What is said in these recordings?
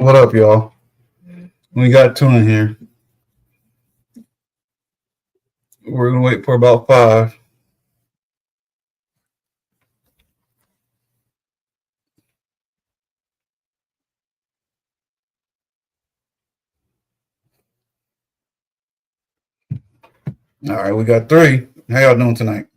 What up, y'all? We got two in here. We're gonna wait for about five. All right, we got three. How y'all doing tonight?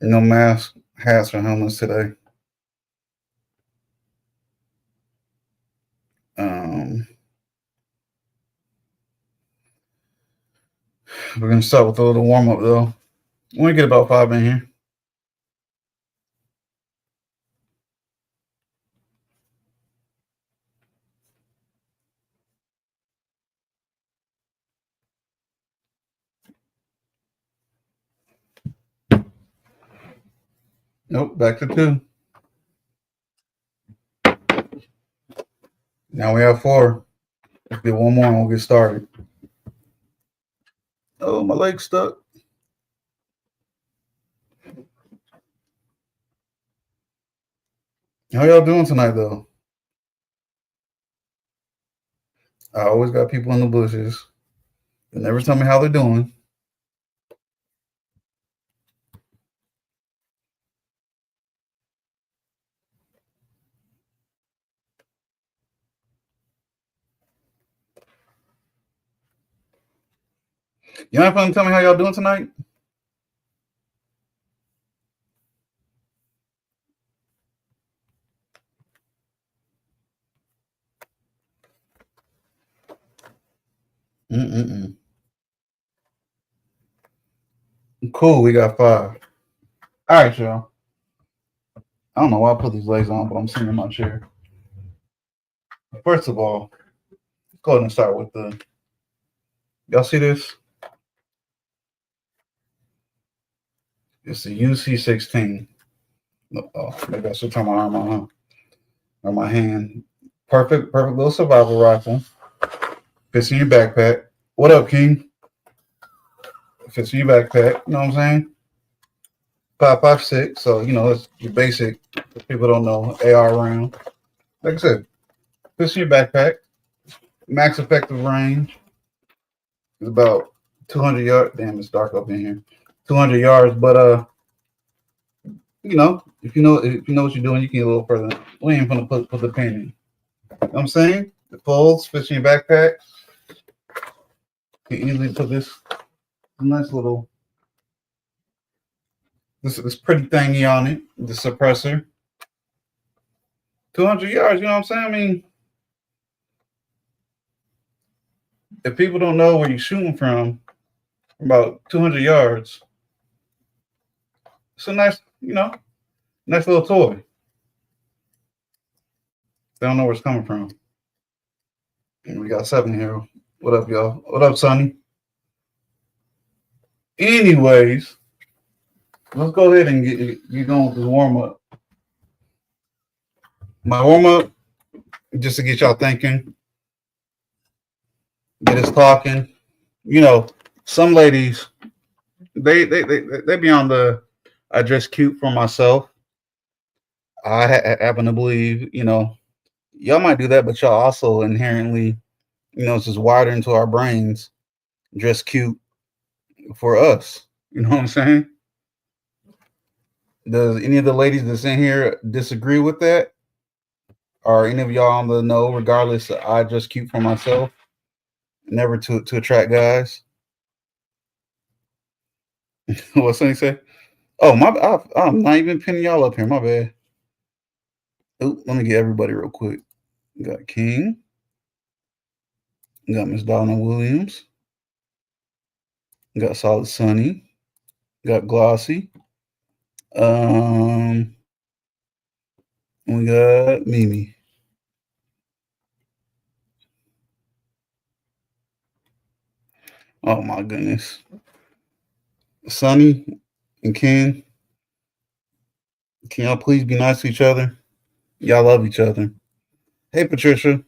No mask, hats, or helmets today. We're gonna start with a little warm up though. When we get about five in here. Nope, back to two. Now we have four. Let's get one more and we'll get started. Oh, my leg's stuck. How y'all doing tonight though? I always got people in the bushes. They never tell me how they're doing. You not fun to tell me how y'all doing tonight? Mm-mm-mm. Cool, we got five. All right, y'all. I don't know why I put these legs on, but I'm sitting in my chair. First of all, let's go ahead and start with the. Y'all see this? It's the UC-16. Oh, maybe I should turn my arm on, huh? Or my hand. Perfect little survival rifle. Fits in your backpack. What up, King? Fits in your backpack. You know what I'm saying? 5.56. So it's your basic. If people don't know, AR round. Like I said, fits in your backpack. Max effective range is about 200 yards. Damn, it's dark up in here. 200 yards, but if you know what you're doing, you can get a little further. We ain't gonna put the pin in. You know what I'm saying? The folds fits in your backpack. You can easily put this nice little this pretty thingy on it, the suppressor. 200 yards, you know what I'm saying? I mean, if people don't know where you're shooting from, about 200 yards, it's a nice little toy. They don't know where it's coming from. And we got 7 here. What up, y'all? What up, Sonny? Anyways, let's go ahead and get going with this warm up. My warm up, just to get y'all thinking, get us talking. Some ladies, they be on the I dress cute for myself. I happen to believe, y'all might do that, but y'all also inherently, it's just wired into our brains, dress cute for us. You know what I'm saying? Does any of the ladies that's in here disagree with that? Are any of y'all on the no? Regardless, I dress cute for myself, never to attract guys. What's something say? Oh, I'm not even pinning y'all up here. My bad. Oh, let me get everybody real quick. We got King. We got Miss Donna Williams. We got Solid Sunny. We got Glossy. We got Mimi. Oh my goodness. Sunny and Ken. Can y'all please be nice to each other? Y'all love each other. Hey, Patricia.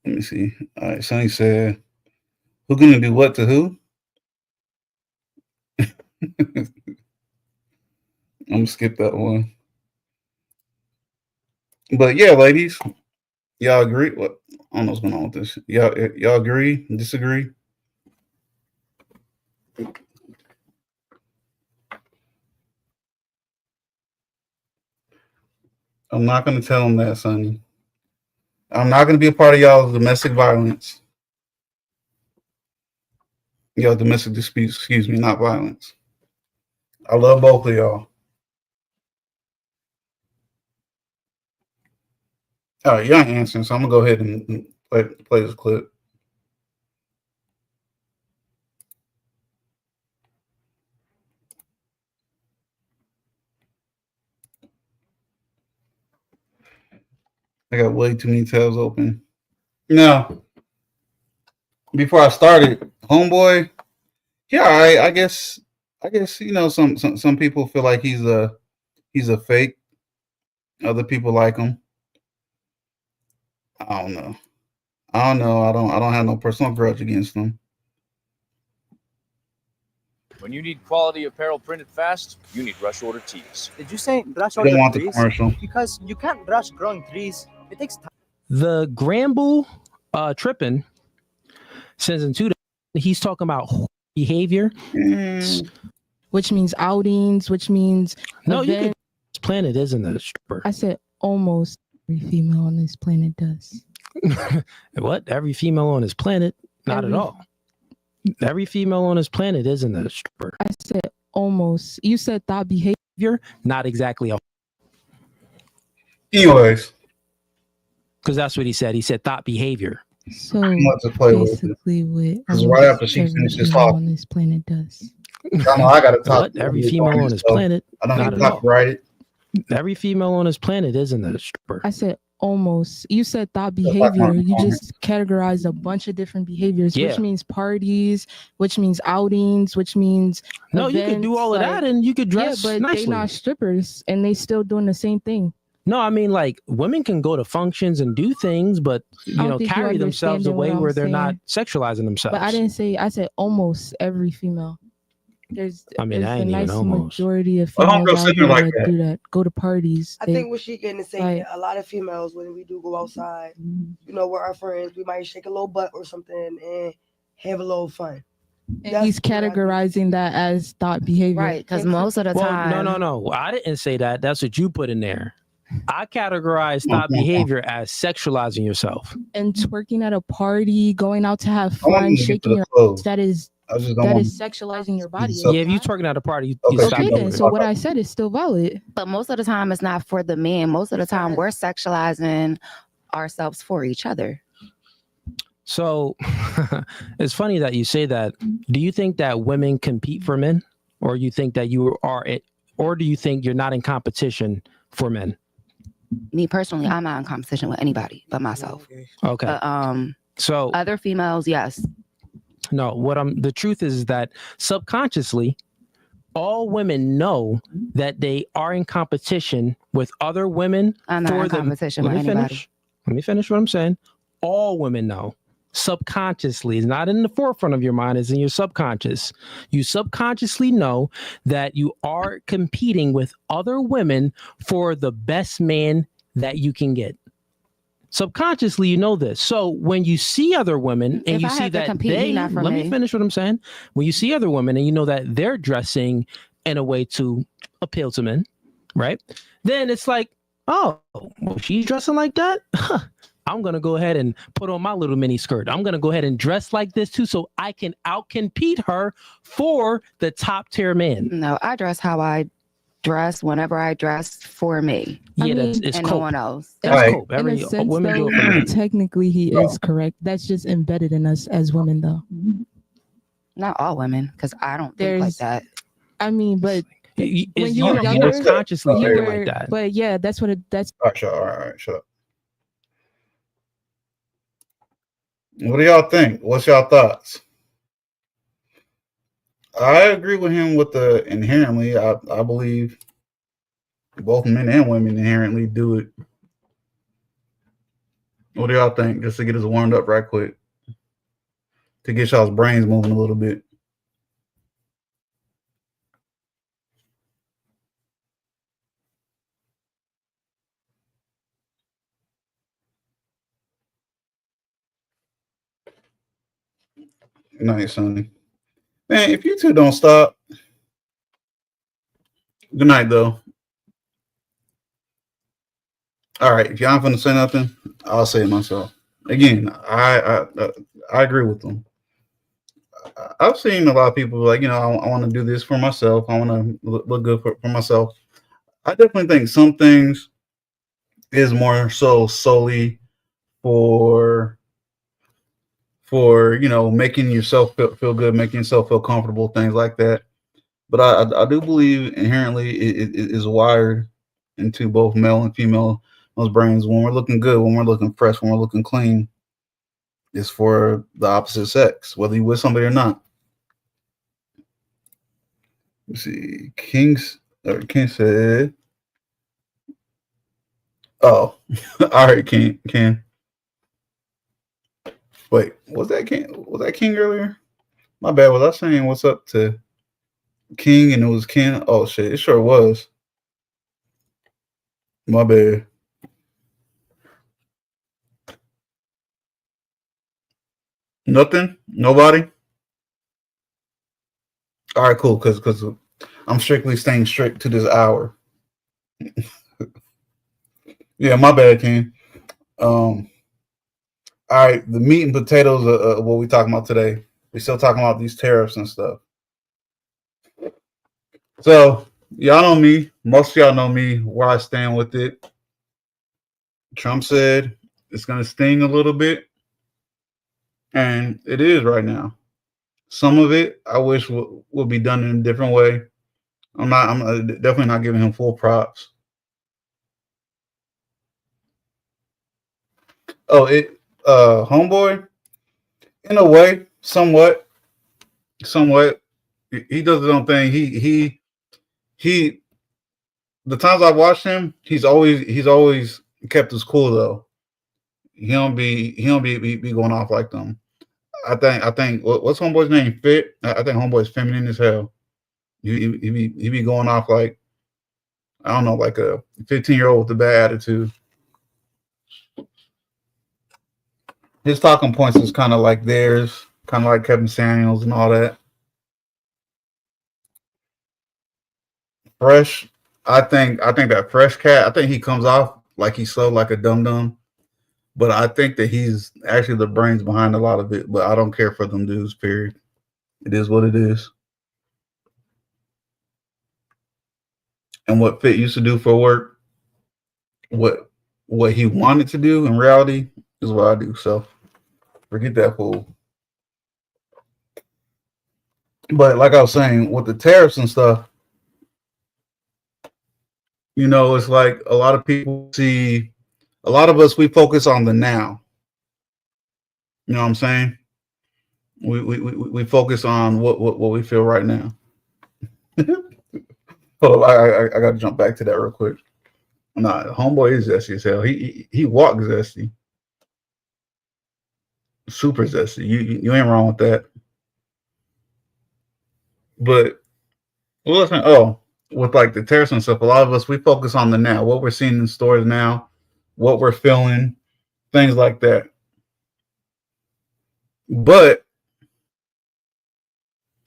Let me see. All right, Sonny said, Who gonna do what to who? I'm gonna skip that one. But yeah, ladies, y'all agree? What I don't know what's going on with this. Y'all agree? Disagree? I'm not gonna tell them that, Sonny. I'm not gonna be a part of y'all's domestic violence. Y'all domestic disputes, excuse me, not violence. I love both of y'all. All right, y'all ain't answering, so I'm gonna go ahead and play this clip. I got way too many tabs open. Now, before I started, homeboy, yeah, I guess some people feel like he's a fake. Other people like him. I don't know. I don't have no personal grudge against him. When you need quality apparel printed fast, you need Rush Order Tees. Did you say Rush You don't Order want the trees? commercial. Because you can't rush growing trees. It takes time. The Granbull tripping season 2, he's talking about behavior, which means outings, which means no, events. you could. This planet isn't a stripper. I said almost every female on this planet does. What? Every female on this planet? Not at all. Every female on this planet isn't a stripper. I said almost. You said thought behavior. Not exactly a. Anyways, because that's what he said. He said thought behavior. So to play basically, with right after she finishes talking, on this planet does. I know I gotta talk. What? Every female on this planet. I don't not get copyrighted. Every female on this planet isn't a stripper. I said almost. You said thought behavior. You just categorized a bunch of different behaviors, which means parties, which means outings, which means no. events, you could do all of that, and you could dress but nicely. they're not strippers, and they still doing the same thing. No, I mean, like, women can go to functions and do things, but carry themselves away where they're not sexualizing themselves. But I didn't say. I said almost every female. There's a nice majority of females out here that do that. Go to parties. I think what she getting to say, a lot of females, when we do go outside, with our friends, we might shake a little butt or something and have a little fun. And he's categorizing that as thought behavior, right? Because most of the time, no, I didn't say that. That's what you put in there. I categorize thought behavior as sexualizing yourself and twerking at a party, going out to have fun, shaking your clothes. That is sexualizing your body. Yeah, if you're twerking at a party, okay then. So what I said is still valid. But most of the time, it's not for the men. Most of the time, we're sexualizing ourselves for each other. So it's funny that you say that. Do you think that women compete for men, or you think that you are it, or do you think you're not in competition for men? Me personally, I'm not in competition with anybody but myself. Okay. But, so other females, yes. No, the truth is that subconsciously, all women know that they are in competition with other women. I'm not in competition with anybody. Let me finish what I'm saying. All women know. Subconsciously, it's not in the forefront of your mind, it's in your subconscious. You subconsciously know that you are competing with other women for the best man that you can get. Subconsciously, you know this. So when you see other women and you see that let me finish what I'm saying. When you see other women and you know that they're dressing in a way to appeal to men, right? Then it's like, oh, well, she's dressing like that? I'm going to go ahead and put on my little mini skirt. I'm going to go ahead and dress like this too, so I can out-compete her for the top tier man. No, I dress how I dress whenever I dress for me. Yeah, it's and cope. No one else. That's cope. In a sense, though, technically he is correct. That's just embedded in us as women, though. Not all women, because I don't think like that. I mean, but when you were younger, consciously you were like that. But yeah, that's what that's. All right, shut up. What do y'all think? What's y'all thoughts? I agree with him with the inherently. I believe both men and women inherently do it. What do y'all think? Just to get us warmed up right quick. to get y'all's brains moving a little bit. Nice, Sonny. Man, if you two don't stop. Good night, though. All right, if y'all ain't gonna say nothing, I'll say it myself. Again, I agree with them. I've seen a lot of people like, I want to do this for myself. I want to look good for myself. I definitely think some things is more so solely for making yourself feel good, making yourself feel comfortable, things like that. But I do believe inherently it is wired into both male and female those brains. When we're looking good, when we're looking fresh, when we're looking clean, it's for the opposite sex, whether you're with somebody or not. Let's see, King said, "Oh, all right, King. Wait, was that King earlier? My bad. Was I saying what's up to King and it was Ken? Oh shit, it sure was. My bad. Nothing? Nobody? All right, cool. Because I'm strictly staying strict to this hour. Yeah, my bad, King. All right, the meat and potatoes of what we talking about today. We still talking about these tariffs and stuff. So y'all know me. Most of y'all know me. Where I stand with it. Trump said it's gonna sting a little bit, and it is right now. Some of it I wish would be done in a different way. I'm definitely not giving him full props. Oh, homeboy, in a way, somewhat. He does his own thing. He. The times I've watched him, he's always kept his cool though. He don't be going off like them. I think what's homeboy's name? Fit. I think homeboy's feminine as hell. He be going off like, I don't know, like a 15-year-old with a bad attitude. His talking points is kind of like theirs, kind of like Kevin Samuels and all that. Fresh, I think that Fresh cat, I think he comes off like he's so like a dum dum, but I think that he's actually the brains behind a lot of it. But I don't care for them dudes. Period. It is what it is. And what Fit used to do for work, what he wanted to do in reality is what I do. So forget that fool. But like I was saying, with the tariffs and stuff, it's like a lot of people see, a lot of us, we focus on the now. You know what I'm saying? We focus on what we feel right now. Hold on, I gotta jump back to that real quick. Nah, homeboy is zesty as hell. He walks zesty. Super zesty. You ain't wrong with that. But listen, with like the tariffs and stuff, a lot of us, we focus on the now, what we're seeing in stores now, what we're feeling, things like that. But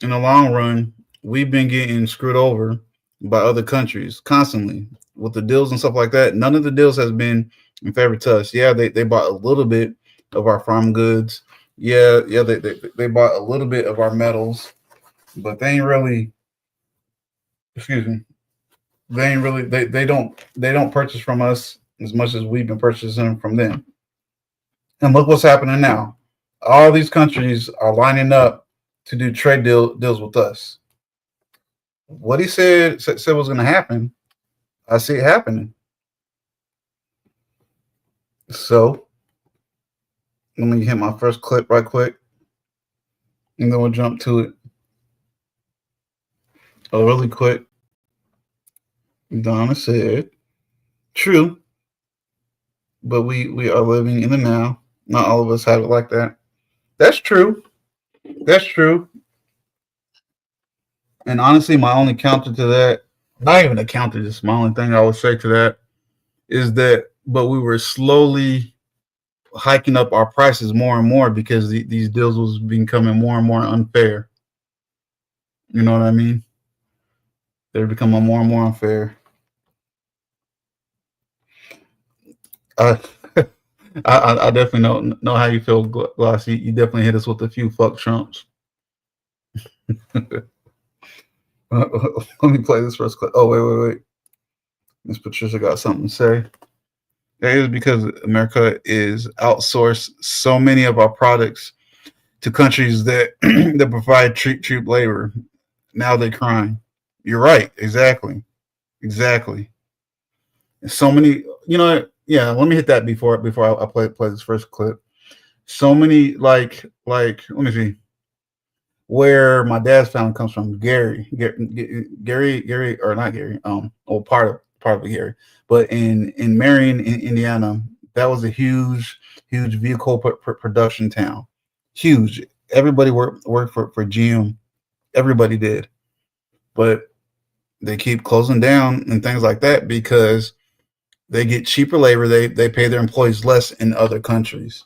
in the long run, we've been getting screwed over by other countries constantly with the deals and stuff like that. None of the deals has been in favor to us. Yeah, they bought a little bit of our farm goods. Yeah, they bought a little bit of our metals, but they ain't really. Excuse me. They ain't really. They don't purchase from us as much as we've been purchasing from them. And look what's happening now. All these countries are lining up to do trade deals with us. What he said was going to happen. I see it happening. So let me hit my first clip right quick, and then we'll jump to it. Oh, really quick. Donna said, "True, but we are living in the now. Not all of us have it like that. That's true. That's true. And honestly, my only counter to that, not even a counter, just my only thing I would say to that is that, but we were slowly hiking up our prices more and more because these deals was becoming more and more unfair. You know what I mean? They're becoming more and more unfair. I I definitely know how you feel, Glossy. You definitely hit us with a few fuck Trumps. Let me play this first clip. Oh, wait. Miss Patricia got something to say. That is because America is outsourced so many of our products to countries that that provide cheap labor. Now they're crying. You're right. Exactly. So many. You know. Yeah. Let me hit that before I play this first clip. So many like. Let me see. Where my dad's family comes from, Gary, or not Gary, or part of Gary, but in Marion, in Indiana, that was a huge vehicle production town, huge. Everybody worked for GM, everybody did, but they keep closing down and things like that because they get cheaper labor. They pay their employees less in other countries.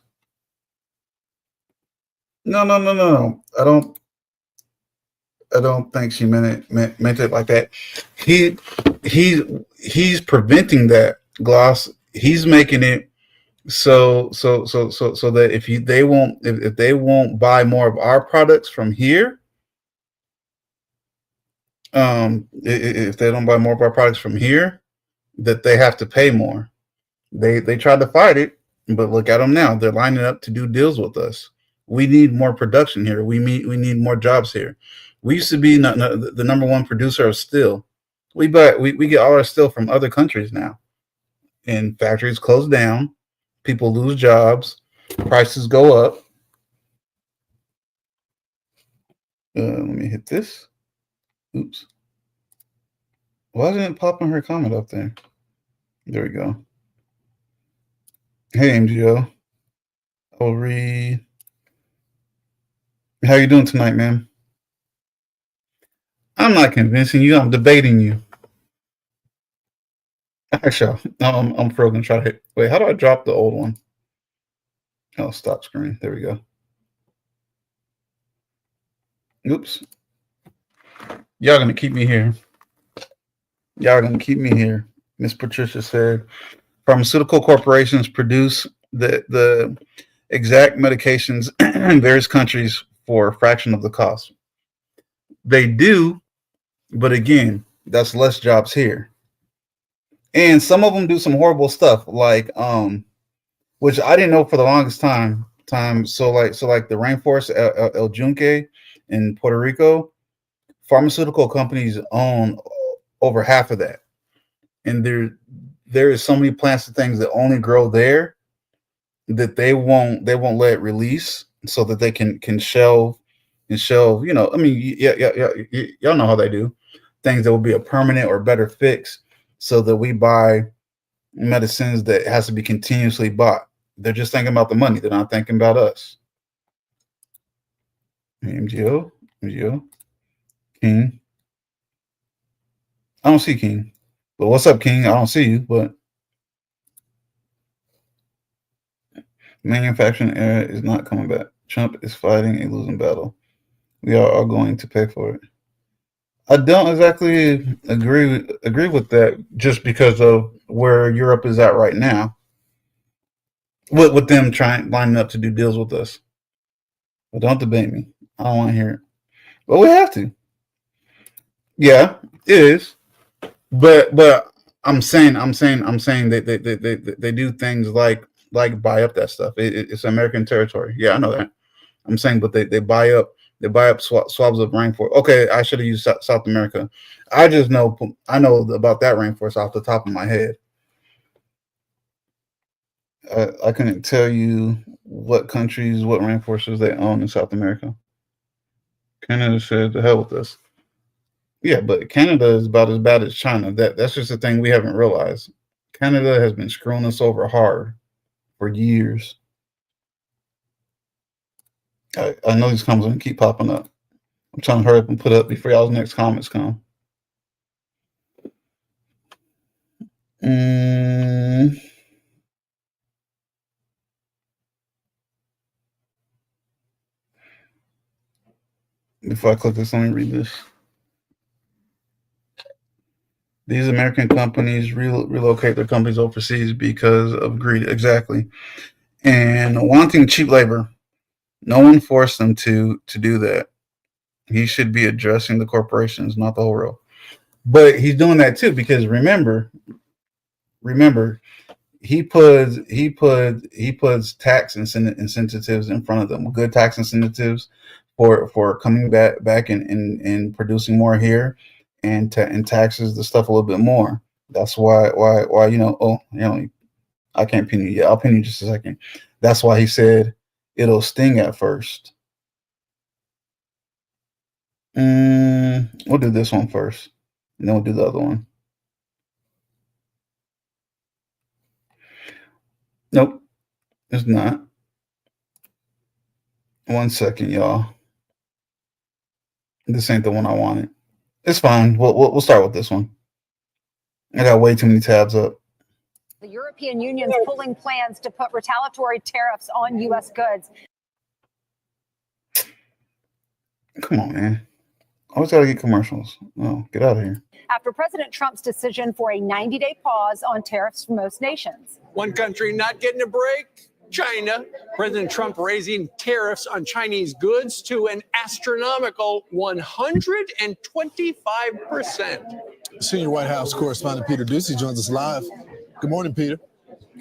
No. I don't think she meant it like that. He's preventing that, Gloss. He's making it so that if they won't buy more of our products from here, if they don't buy more of our products from here, that they have to pay more. They tried to fight it, but look at them now. They're lining up to do deals with us. We need more production here. We need more jobs here. We used to be the number one producer of steel. We get all our steel from other countries now, and factories close down. People lose jobs. Prices go up. Let me hit this. Oops. Why isn't it popping her comment up there? There we go. Hey, MGO. I'll read. How you doing tonight, man? I'm not convincing you. I'm debating you. Actually, I'm gonna try to hit. Wait, how do I drop the old one? Oh, stop screen. There we go. Oops. Y'all gonna keep me here. Miss Patricia said, pharmaceutical corporations produce the exact medications in various countries for a fraction of the cost. They do, but again, that's less jobs here. And some of them do some horrible stuff, like which I didn't know for the longest time. So like the rainforest, El Junque in Puerto Rico, pharmaceutical companies own over half of that, and there is so many plants and things that only grow there that they won't let it release so that they can shelve. You know, I mean, y'all know how they do things that will be a permanent or better fix, so that we buy medicines that has to be continuously bought. They're just thinking about the money. They're not thinking about us. MGO, King. I don't see King. But what's up, King? I don't see you, but manufacturing era is not coming back. Trump is fighting a losing battle. We are all going to pay for it. I don't exactly agree with that, just because of where Europe is at right now. With them lining up to do deals with us. But don't debate me. I don't want to hear it. But we have to. Yeah, it is. But I'm saying that they do things like buy up that stuff. It's American territory. Yeah, I know that. I'm saying, but they buy up swabs of rainforest. Okay, I should have used South America. I know about that rainforest off the top of my head. I couldn't tell you what countries, what rainforests they own in South America. Canada said to hell with us. Yeah, but Canada is about as bad as China. That's just the thing we haven't realized. Canada has been screwing us over hard for years. I know these comments are gonna keep popping up. I'm trying to hurry up and put up before y'all's next comments come. Before I click this, let me read this. These American companies relocate their companies overseas because of greed. Exactly. And wanting cheap labor. No one forced them to do that. He should be addressing the corporations, not the whole world. But he's doing that too because remember, he puts tax incentives in front of them. Good tax incentives for coming back and producing more here, and taxes the stuff a little bit more. That's why I can't pin you yet. I'll pin you in just a second. That's why he said it'll sting at first. We'll do this one first, and then we'll do the other one. Nope, it's not. 1 second, y'all. This ain't the one I wanted. It's fine. We'll start with this one. I got way too many tabs up. The European Union's pulling plans to put retaliatory tariffs on U.S. goods. Come on, man. Always gotta get commercials. Oh, get out of here. After President Trump's decision for a 90-day pause on tariffs for most nations. One country not getting a break, China. President Trump raising tariffs on Chinese goods to an astronomical 125%. Senior White House correspondent Peter Doocy joins us live. Good morning, Peter.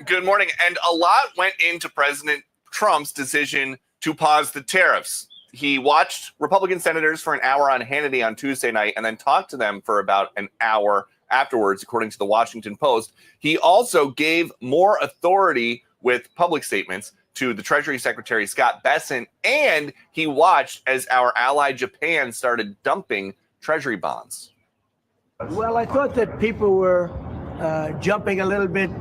Good morning. And a lot went into President Trump's decision to pause the tariffs. He watched Republican senators for an hour on Hannity on Tuesday night and then talked to them for about an hour afterwards, according to the Washington Post. He also gave more authority with public statements to the Treasury Secretary Scott Bessent, and he watched as our ally Japan started dumping Treasury bonds. Well, I thought that people were jumping a little bit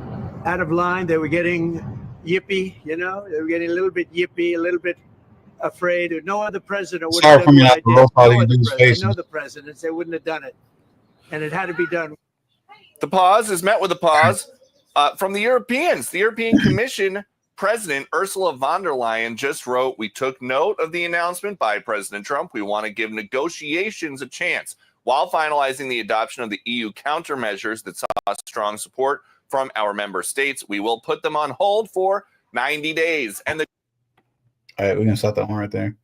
out of line. They were getting yippy, they were getting a little bit yippy, a little bit afraid. No other president would have done what I did. I know the presidents, they wouldn't have done it. And it had to be done. The pause is met with a pause from the Europeans. The European Commission President Ursula von der Leyen just wrote, "We took note of the announcement by President Trump. We want to give negotiations a chance while finalizing the adoption of the EU countermeasures that saw strong support from our member states. We will put them on hold for 90 days. And all right, we're going to stop that one right there.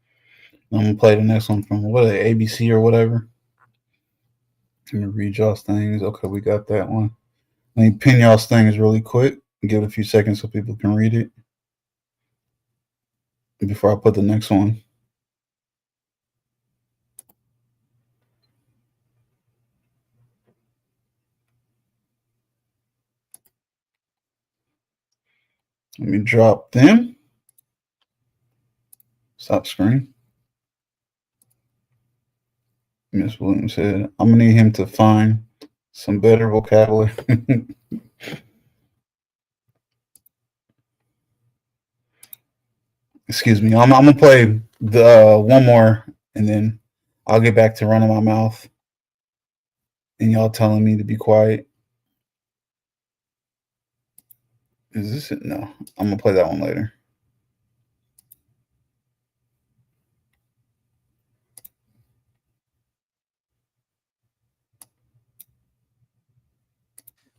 I'm going to play the next one from, what are they, ABC or whatever? Let me read y'all's things. Okay, we got that one. Let me pin y'all's things really quick and give it a few seconds so people can read it before I put the next one. Let me drop them. Stop screen. Miss Williams said, I'm going to need him to find some better vocabulary. Excuse me. I'm going to play the one more, and then I'll get back to running my mouth and y'all telling me to be quiet. Is this it? No, I'm going to play that one later.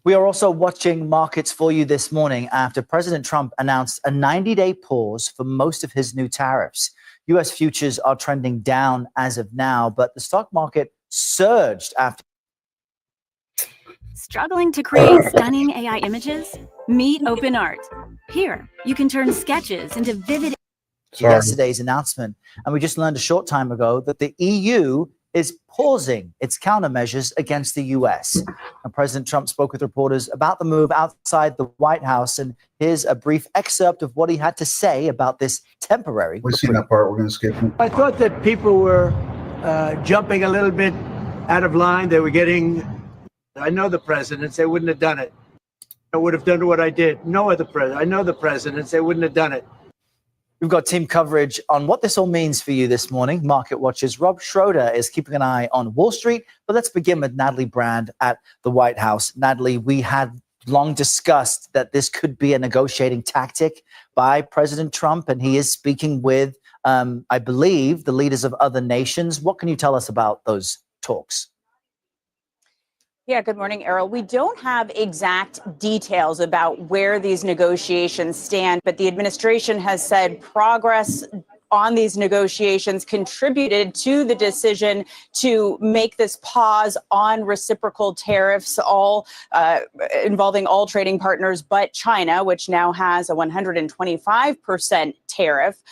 We are also watching markets for you this morning after President Trump announced a 90-day pause for most of his new tariffs. U.S. futures are trending down as of now, but the stock market surged after. Struggling to create stunning AI images? Meet OpenArt. Here, you can turn sketches into vivid. Yesterday's announcement, and we just learned a short time ago that the EU is pausing its countermeasures against the U.S. And President Trump spoke with reporters about the move outside the White House, and here's a brief excerpt of what he had to say about this temporary. We've seen that part. We're going to skip it. I thought that people were jumping a little bit out of line. They were getting, I know the presidents, they wouldn't have done it. I would have done what I did. No other president. I know the presidents, they wouldn't have done it. We've got team coverage on what this all means for you this morning. Market watchers Rob Schroeder is keeping an eye on Wall Street. But let's begin with Natalie Brand at the White House. Natalie, we had long discussed that this could be a negotiating tactic by President Trump, and he is speaking with, I believe, the leaders of other nations. What can you tell us about those talks? Yeah, good morning, Errol. We don't have exact details about where these negotiations stand, but the administration has said progress on these negotiations contributed to the decision to make this pause on reciprocal tariffs, all involving all trading partners but China, which now has a 125% tariff.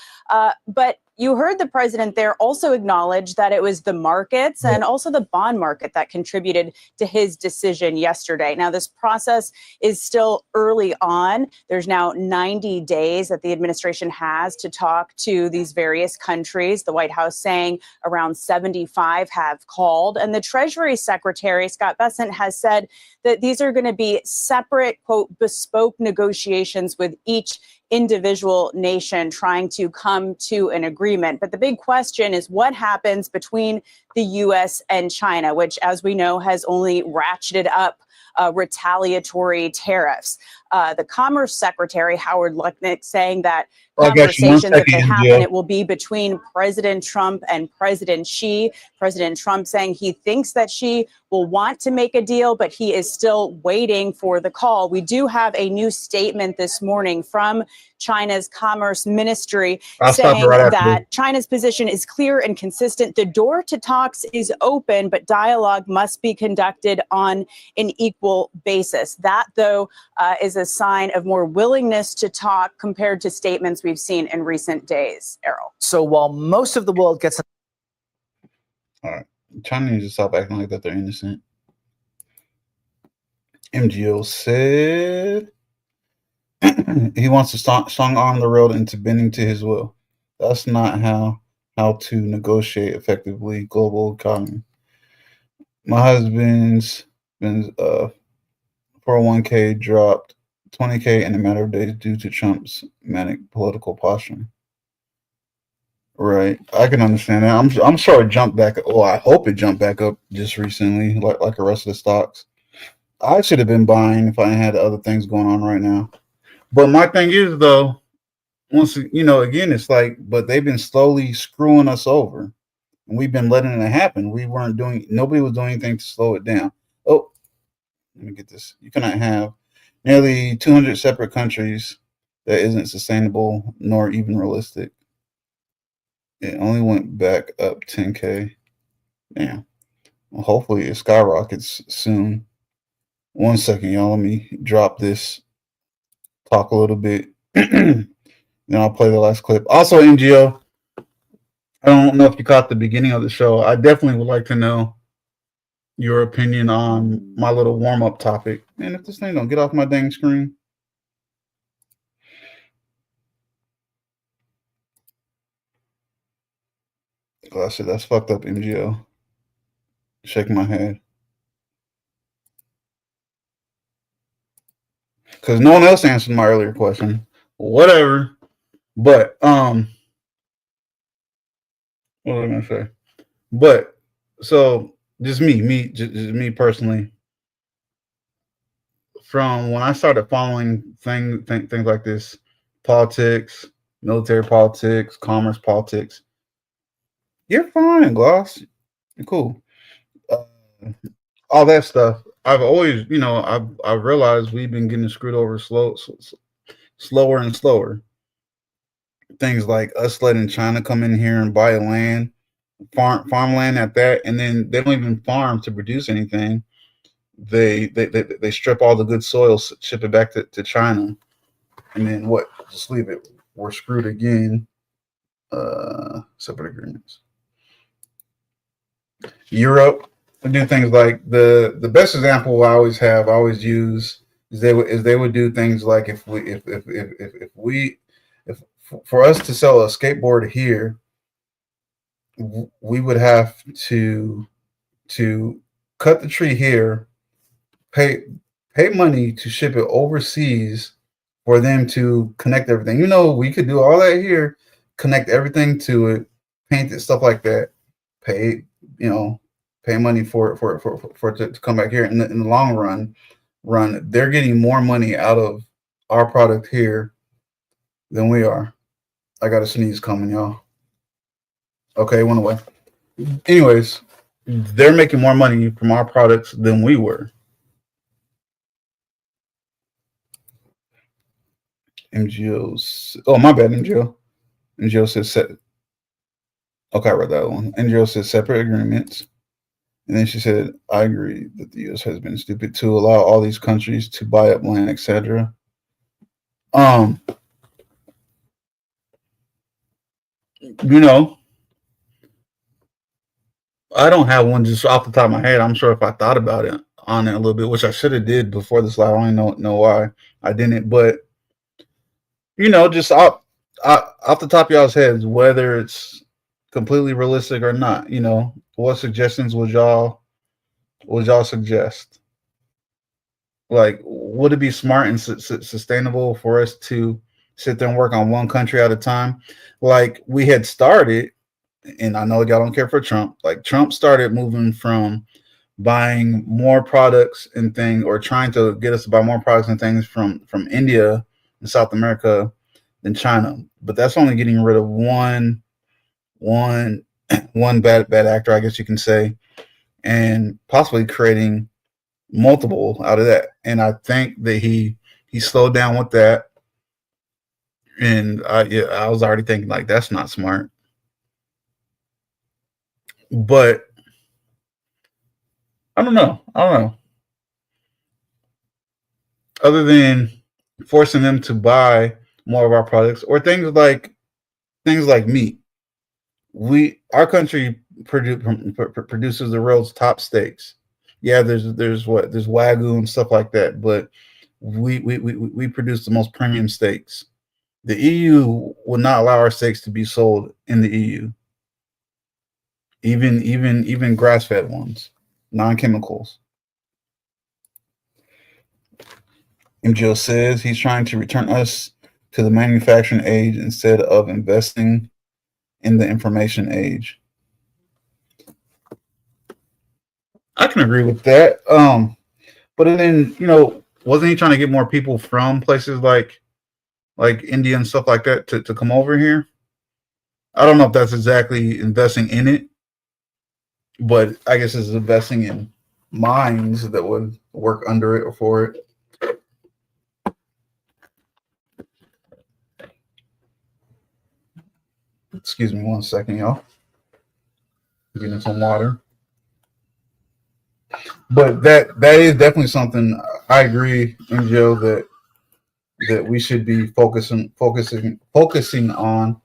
But you heard the president there also acknowledge that it was the markets and also the bond market that contributed to his decision yesterday. Now, this process is still early on. There's now 90 days that the administration has to talk to these various countries. The White House saying around 75 have called. And the Treasury Secretary, Scott Bessent, has said that these are going to be separate, quote, bespoke negotiations with each individual nation trying to come to an agreement. But the big question is what happens between the U.S. and China, which, as we know, has only ratcheted up retaliatory tariffs. The Commerce Secretary, Howard Lutnick, saying that conversations, if they happen, it will be between President Trump and President Xi. President Trump saying he thinks that Xi will want to make a deal, but he is still waiting for the call. We do have a new statement this morning from China's Commerce Ministry saying that China's position is clear and consistent. The door to talks is open, but dialogue must be conducted on an equal basis. That, though, is a sign of more willingness to talk compared to statements we've seen in recent days, Errol. So while most of the world gets... All right. China needs to stop acting like that they're innocent. MGO said he wants to strong arm the world into bending to his will. That's not how to negotiate effectively global economy. My husband's 401k dropped $20K in a matter of days due to Trump's manic political posturing. Right, I can understand that. I'm sure it jumped back. Well, I hope it jumped back up just recently, like the rest of the stocks. I should have been buying if I had other things going on right now. But my thing is, though, once again, it's like, but they've been slowly screwing us over, and we've been letting it happen. Nobody was doing anything to slow it down. Oh, let me get this. You cannot have nearly 200 separate countries. That isn't sustainable nor even realistic. It only went back up 10K. Damn. Well, hopefully it skyrockets soon. 1 second, y'all. Let me drop this. Talk a little bit. Then I'll play the last clip. Also, NGO, I don't know if you caught the beginning of the show. I definitely would like to know your opinion on my little warm-up topic. Man, if this thing don't get off my dang screen. Oh, shit, that's fucked up, MGO. Shaking my head. Because no one else answered my earlier question. Whatever. But, what was I going to say? But, so, just me personally, from when I started following things like this, politics, military politics, commerce politics, you're fine, Gloss. You're cool. All that stuff. I've always, I've realized we've been getting screwed over slower and slower. Things like us letting China come in here and buy land, farmland at that, and then they don't even farm to produce anything. They strip all the good soil, ship it back to China, and then what? Just leave it. We're screwed again. Separate agreements. Europe do things like the best example I always use is they would do things like if for us to sell a skateboard here, we would have to cut the tree here, pay money to ship it overseas for them to connect everything. You know, we could do all that here, connect everything to it, paint it, stuff like that. Pay, you know, pay money for it to come back here. In the long run, they're getting more money out of our product here than we are. I got a sneeze coming, y'all. Okay, it went away. Anyways, they're making more money from our products than we were. MGO's. Oh, my bad, MGO. MGO says set. Okay, I read that one. MGO says separate agreements. And then she said, I agree that the U.S. has been stupid to allow all these countries to buy up land, etc. You know, I don't have one just off the top of my head. I'm sure if I thought about it on it a little bit, which I should have did before this slide. I don't know why I didn't, but you know, just off the top of y'all's heads, whether it's completely realistic or not, you know, what suggestions would y'all suggest? Like, would it be smart and sustainable for us to sit there and work on one country at a time, like we had started? And I know y'all don't care for Trump. Like Trump started moving from buying more products and things, or trying to get us to buy more products and things from India and South America than China. But that's only getting rid of one bad actor, I guess you can say, and possibly creating multiple out of that. And I think that he slowed down with that. And I was already thinking like that's not smart. But I don't know. Other than forcing them to buy more of our products, or things like meat. Our country produces the world's top steaks. Yeah, there's Wagyu and stuff like that, but we produce the most premium steaks. The EU will not allow our steaks to be sold in the EU. Even grass-fed ones, non-chemicals. MGO says he's trying to return us to the manufacturing age instead of investing in the information age. I can agree with that. But then, you know, wasn't he trying to get more people from places like India and stuff like that to come over here? I don't know if that's exactly investing in it, but I guess it's investing in minds that would work under it or for it. Excuse me 1 second, y'all. Getting some water. But that is definitely something I agree, NGO, that we should be focusing on.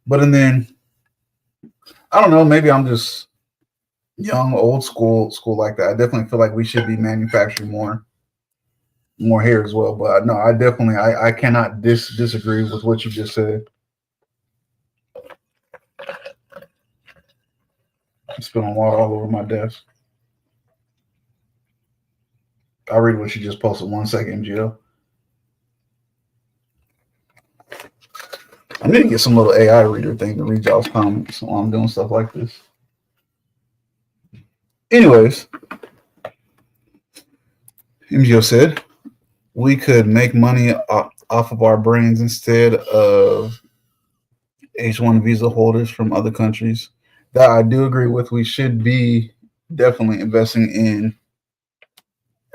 But and then I don't know, maybe I'm just young, old school like that. I definitely feel like we should be manufacturing more here as well. But no, I definitely I cannot disagree with what you just said. I'm spilling water all over my desk. I'll read what you just posted. 1 second, MGO. I need to get some little AI reader thing to read y'all's comments while I'm doing stuff like this. Anyways, MGO said we could make money off of our brains instead of H-1 visa holders from other countries. That I do agree with. We should be definitely investing in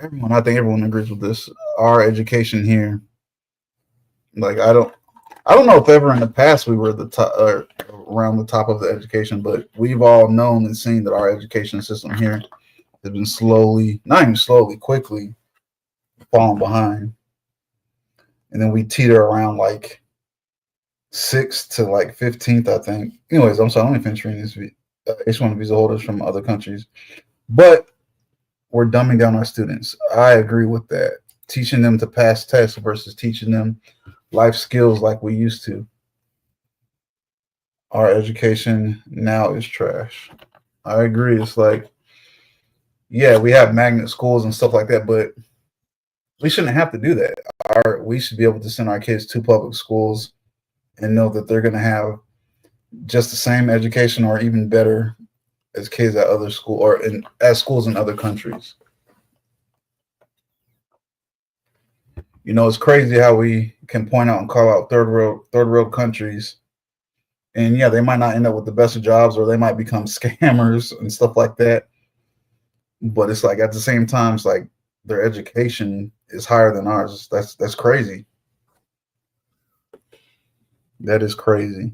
everyone. I think everyone agrees with this. Our education here. Like I don't know if ever in the past we were the top or around the top of the education, but we've all known and seen that our education system here has been quickly falling behind. And then we teeter around like 6th to like 15th, I think. Anyways, I'm sorry, let me finish reading this. H-1 visa holders from other countries. But we're dumbing down our students. I agree with that. Teaching them to pass tests versus teaching them life skills like we used to. Our education now is trash. I agree. It's like, yeah, we have magnet schools and stuff like that, but we shouldn't have to do that. we should be able to send our kids to public schools and know that they're going to have just the same education or even better as kids at other school or at schools in other countries. You know, it's crazy how we can point out and call out third world countries, and yeah, they might not end up with the best of jobs, or they might become scammers and stuff like that. But it's like at the same time, it's like their education is higher than ours. That's crazy. That is crazy.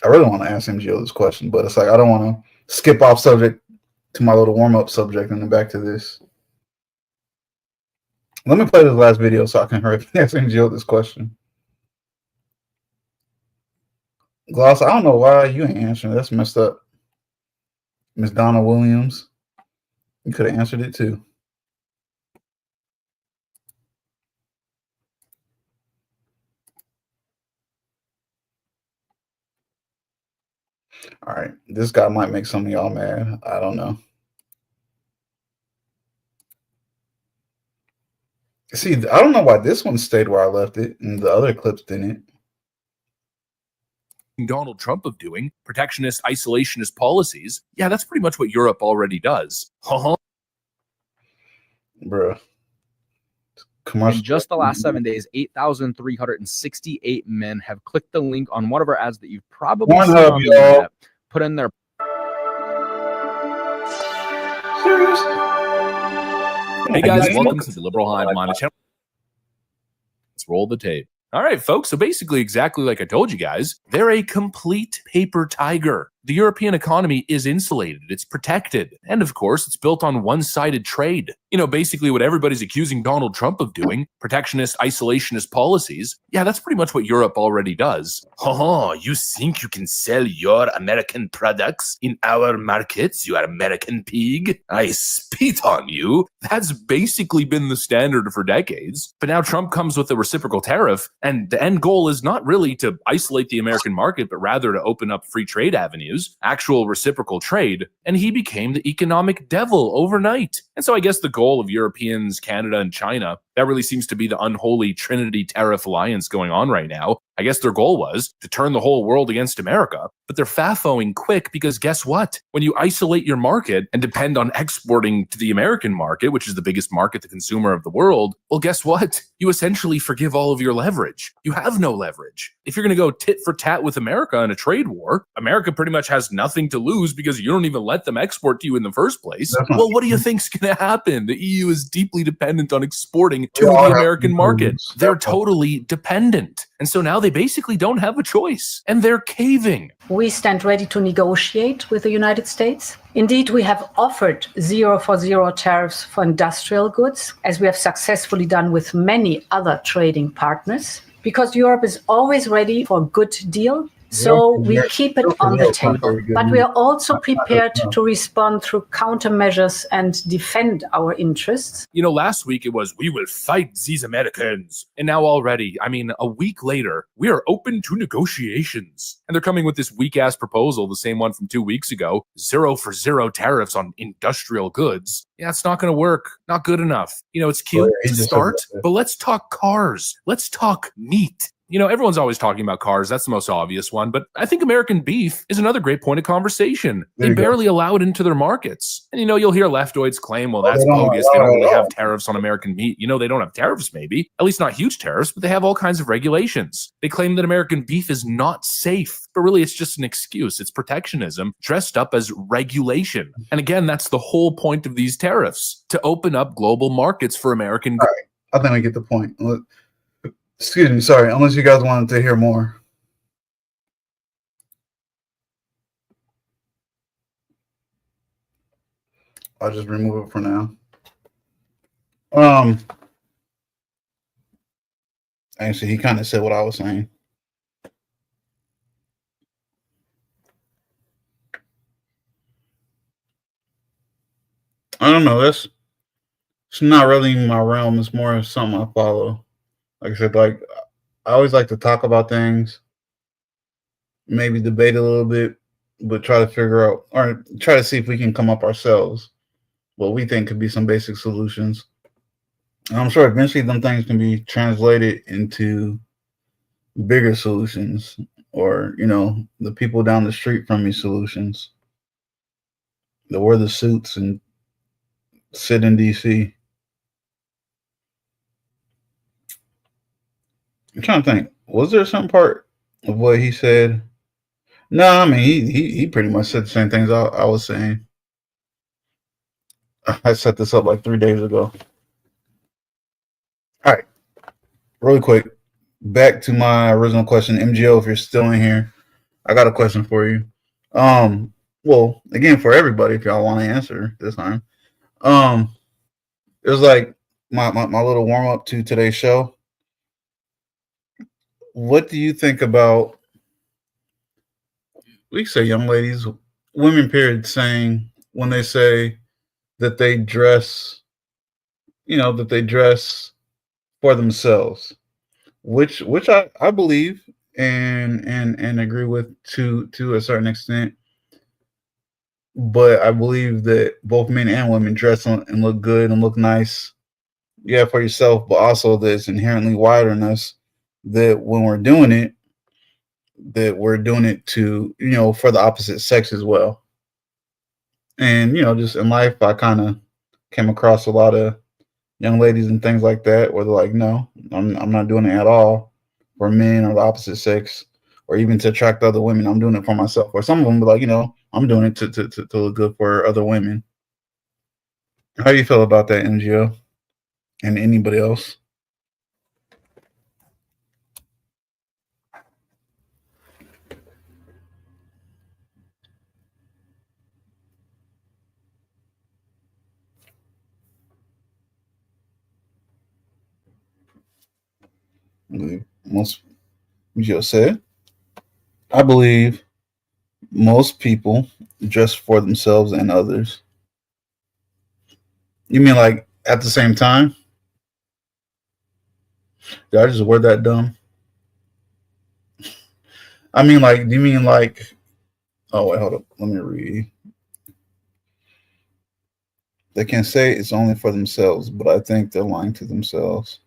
I really want to ask MGO this question, but it's like I don't want to skip off subject to my little warm-up subject and then back to this. Let me play this last video so I can hurry ask MGO this question. Gloss, I don't know why you ain't answering. That's messed up. Miss Donna Williams, you could have answered it too. All right, this guy might make some of y'all mad. I don't know. See, I don't know why this one stayed where I left it and the other clips didn't. Donald Trump of doing protectionist, isolationist policies. Yeah, that's pretty much what Europe already does. Bruh. In just the last 7 days, 8,368 men have clicked the link on one of our ads that you've probably seen on the internet. Put in their Hey guys, welcome to the Liberal Hive Mind channel. Let's roll the tape. All right, folks. So basically, exactly like I told you guys, they're a complete paper tiger. The European economy is insulated. It's protected. And of course, it's built on one-sided trade. You know, basically what everybody's accusing Donald Trump of doing, protectionist, isolationist policies. Yeah, that's pretty much what Europe already does. Oh, you think you can sell your American products in our markets, you American pig? I spit on you. That's basically been the standard for decades. But now Trump comes with a reciprocal tariff, and the end goal is not really to isolate the American market, but rather to open up free trade avenues. Actual reciprocal trade, and he became the economic devil overnight. And so I guess the goal of Europeans, Canada, and China, that really seems to be the unholy Trinity tariff alliance going on right now. I guess their goal was to turn the whole world against America, but they're fafoing quick because guess what? When you isolate your market and depend on exporting to the American market, which is the biggest market, the consumer of the world, well, guess what? You essentially forgive all of your leverage. You have no leverage. If you're going to go tit for tat with America in a trade war, America pretty much has nothing to lose because you don't even let them export to you in the first place. Well, what do you think's going to happen? The EU is deeply dependent on exporting to the American market. They're totally dependent. And so now they basically don't have a choice, and they're caving. We stand ready to negotiate with the United States. Indeed, we have offered 0 for 0 tariffs for industrial goods, as we have successfully done with many other trading partners, because Europe is always ready for a good deal. So we keep it on the table, but we are also prepared to respond through countermeasures and defend our interests. You know, last week it was, we will fight these Americans. And now already, I mean, a week later, we are open to negotiations. And they're coming with this weak-ass proposal, the same one from 2 weeks ago, 0 for 0 tariffs on industrial goods. Yeah, it's not going to work. Not good enough. You know, it's cute to start, but let's talk cars. Let's talk meat. You know, everyone's always talking about cars. That's the most obvious one. But I think American beef is another great point of conversation. They barely allow it into their markets. And, you know, you'll hear leftoids claim, well, that's bogus. They don't really have tariffs on American meat. You know, they don't have tariffs, maybe. At least not huge tariffs, but they have all kinds of regulations. They claim that American beef is not safe. But really, it's just an excuse. It's protectionism dressed up as regulation. And again, that's the whole point of these tariffs, to open up global markets for American goods. I think I get the point. Excuse me, sorry, unless you guys wanted to hear more. I'll just remove it for now. Actually, he kind of said what I was saying. I don't know. It's not really my realm. It's more something I follow. Like I said, like I always like to talk about things, maybe debate a little bit, but try to figure out or try to see if we can come up ourselves what we think could be some basic solutions. And I'm sure eventually them things can be translated into bigger solutions, or the people down the street from me solutions that wear the suits and sit in DC. I'm trying to think. Was there some part of what he said? No, I mean he pretty much said the same things I was saying. I set this up like 3 days ago. All right, really quick. Back to my original question, MGO. If you're still in here, I got a question for you. Well, again, for everybody, if y'all want to answer this time. It was like my little warm up to today's show. What do you think about, we say young ladies, women period, saying when they say that they dress, that they dress for themselves, which I believe and agree with to a certain extent. But I believe that both men and women dress and look good and look nice, yeah, for yourself, but also there's inherently wider in us that when we're doing it, that we're doing it to, for the opposite sex as well. And, just in life, I kind of came across a lot of young ladies and things like that where they're like, no, I'm not doing it at all for men or the opposite sex, or even to attract other women. I'm doing it for myself. Or some of them be like, I'm doing it to look good for other women. How do you feel about that, NGO? And anybody else? Most NGO said, I believe most people dress for themselves and others. You mean like at the same time? Did I just word that dumb? I mean, like, do you mean like, oh, wait, hold up. Let me read. They can say it's only for themselves, but I think they're lying to themselves.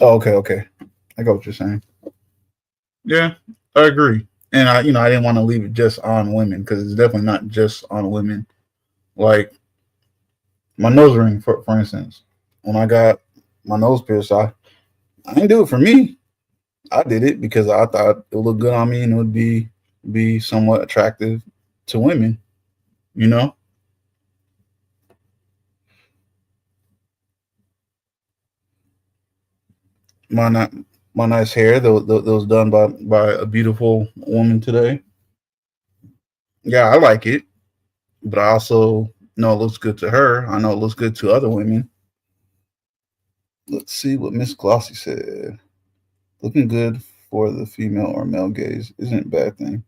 Oh, okay. I got what you're saying. Yeah, I agree. And I didn't want to leave it just on women, because it's definitely not just on women. Like my nose ring, for instance, when I got my nose pierced, I didn't do it for me. I did it because I thought it would look good on me and it would be somewhat attractive to women, My my nice hair that was done by a beautiful woman today. Yeah, I like it, but I also know it looks good to her. I know it looks good to other women. Let's see what Miss Glossy said. Looking good for the female or male gaze isn't a bad thing.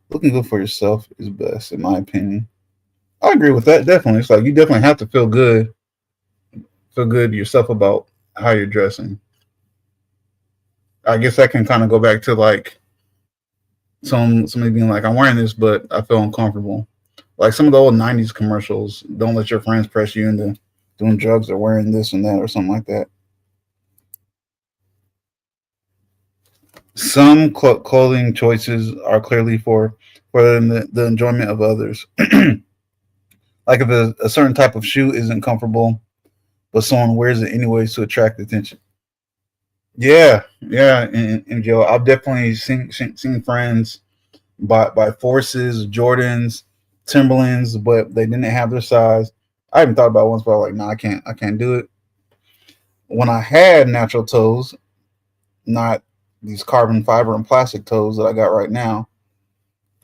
Looking good for yourself is best, in my opinion. I agree with that. Definitely. It's like you definitely have to feel good yourself about how you're dressing. I guess that can kind of go back to like somebody being like, I'm wearing this, but I feel uncomfortable. Like some of the old 90s commercials, don't let your friends press you into doing drugs or wearing this and that or something like that. Some clothing choices are clearly for the enjoyment of others. Like if a certain type of shoe isn't comfortable, but someone wears it anyways to attract attention. Yeah, and Joe, I've definitely seen friends by Forces, Jordans, Timberlands, but they didn't have their size. I even thought about it once, but I was like, no, I can't do it. When I had natural toes, not these carbon fiber and plastic toes that I got right now.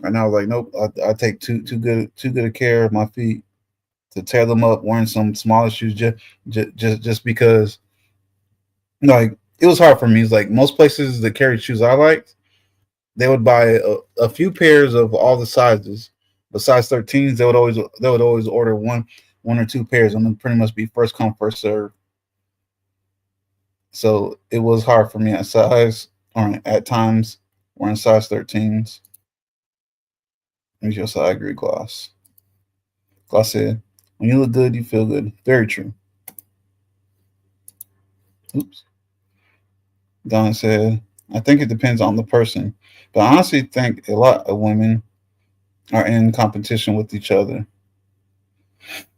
Right now, I was like, nope, I take too good a care of my feet to tear them up wearing some smaller shoes just because, like, it was hard for me. It's like most places that carried shoes I liked, they would buy a few pairs of all the sizes. But size 13s, they would always order one or two pairs, and then pretty much be first come first serve. So it was hard for me at size, or at times wearing size 13s. And just I agree, Gloss. Gloss said, when you look good, you feel good. Very true. Oops. Don said, I think it depends on the person, but I honestly think a lot of women are in competition with each other.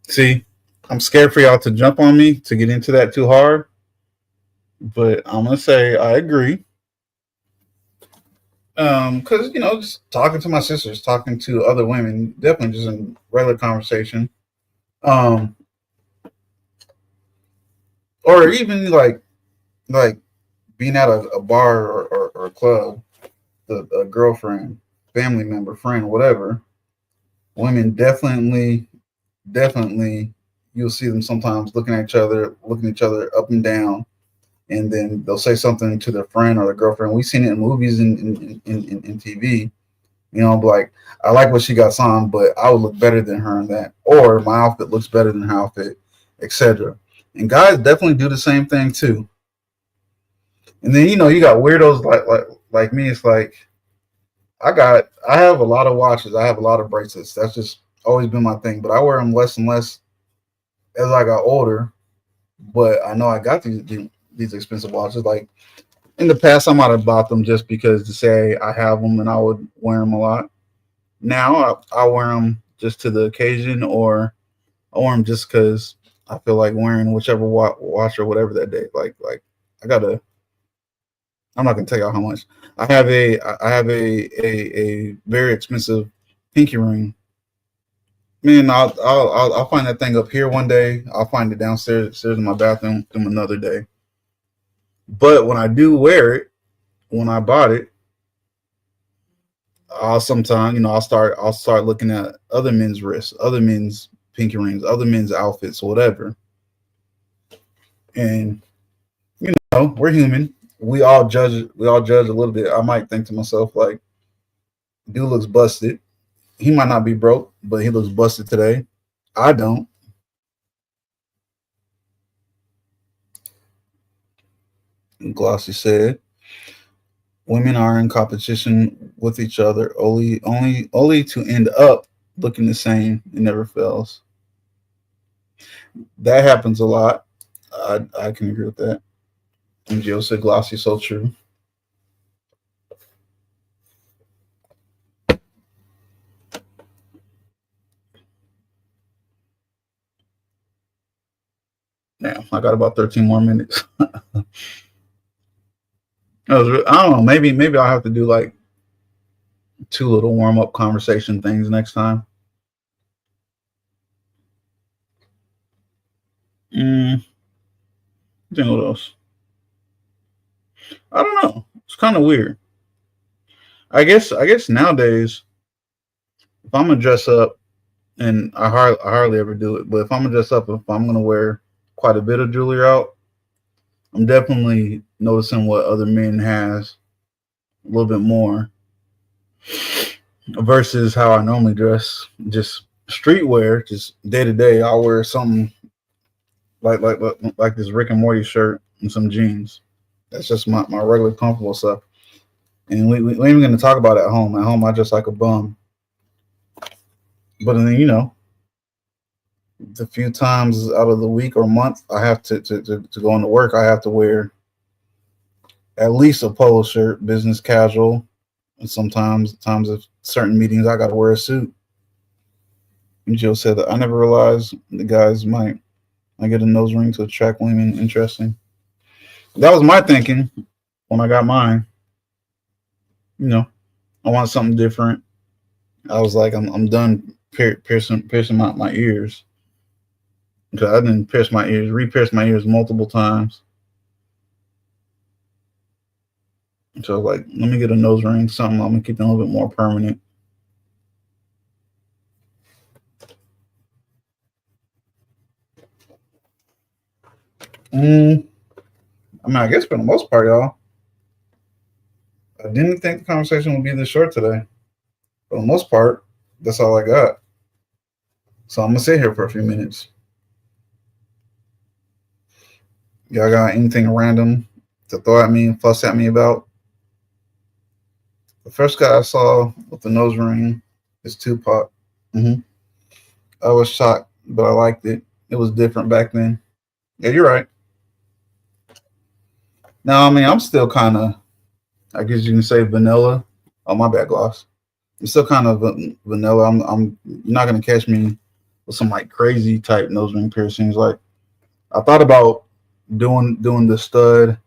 See, I'm scared for y'all to jump on me to get into that too hard, but I'm gonna say I agree. Because just talking to my sisters, talking to other women, definitely just in regular conversation, or even like being at a bar or a club, a girlfriend, family member, friend, whatever. Women definitely, you'll see them sometimes looking at each other up and down, and then they'll say something to their friend or their girlfriend. We've seen it in movies and in TV. Like, I like what she got on, but I would look better than her in that, or my outfit looks better than her outfit, etc. And guys definitely do the same thing too. And then you got weirdos like me. It's like I have a lot of watches. I have a lot of bracelets. That's just always been my thing. But I wear them less and less as I got older. But I know I got these expensive watches. Like in the past, I might have bought them just because to say I have them and I would wear them a lot. Now I wear them just to the occasion, or I wear them just because I feel like wearing whichever watch or whatever that day. Like I'm not gonna tell y'all how much. I have a very expensive pinky ring. Man, I'll find that thing up here one day. I'll find it downstairs in my bathroom another day. But when I do wear it, when I bought it, I'll sometimes, I'll start looking at other men's wrists, other men's pinky rings, other men's outfits, whatever. And we're human. We all judge a little bit. I might think to myself, like, dude looks busted. He might not be broke, but he looks busted today. I don't. And Glossy said, women are in competition with each other only to end up looking the same. It never fails. That happens a lot. I can agree with that. And Jill said, Glossy, so true. Now I got about 13 more minutes. I don't know. Maybe I'll have to do like 2 little warm up conversation things next time. Then what else? I don't know. It's kind of weird. I guess nowadays, if I'm gonna dress up, and I hardly ever do it, but if I'm gonna dress up, if I'm gonna wear quite a bit of jewelry out, I'm definitely noticing what other men has a little bit more versus how I normally dress. Just streetwear, just day to day. I'll wear something like this Rick and Morty shirt and some jeans. That's just my regular comfortable stuff. And we ain't even gonna talk about it at home. At home, I dress like a bum. But then the few times out of the week or month I have to go into work, I have to wear at least a polo shirt, business casual, and sometimes of certain meetings I got to wear a suit. And Jill said that I never realized the guys might get a nose ring to attract women. Interesting. That was my thinking when I got mine. I want something different. I was like, I'm done piercing my ears. Because I didn't re-pierce my ears multiple times. So like, let me get a nose ring, something I'm gonna keep them a little bit more permanent. I guess for the most part, y'all, I didn't think the conversation would be this short today. For the most part, that's all I got. So I'm gonna sit here for a few minutes. Y'all got anything random to throw at me and fuss at me about? The first guy I saw with the nose ring is Tupac. I was shocked, but I liked it. It was different back then. Yeah, you're right. No, I mean I'm still kind of, I guess you can say vanilla. Oh, my bad, Gloss. I'm still kind of vanilla. You're not gonna catch me with some like crazy type nose ring piercings. Like I thought about doing the stud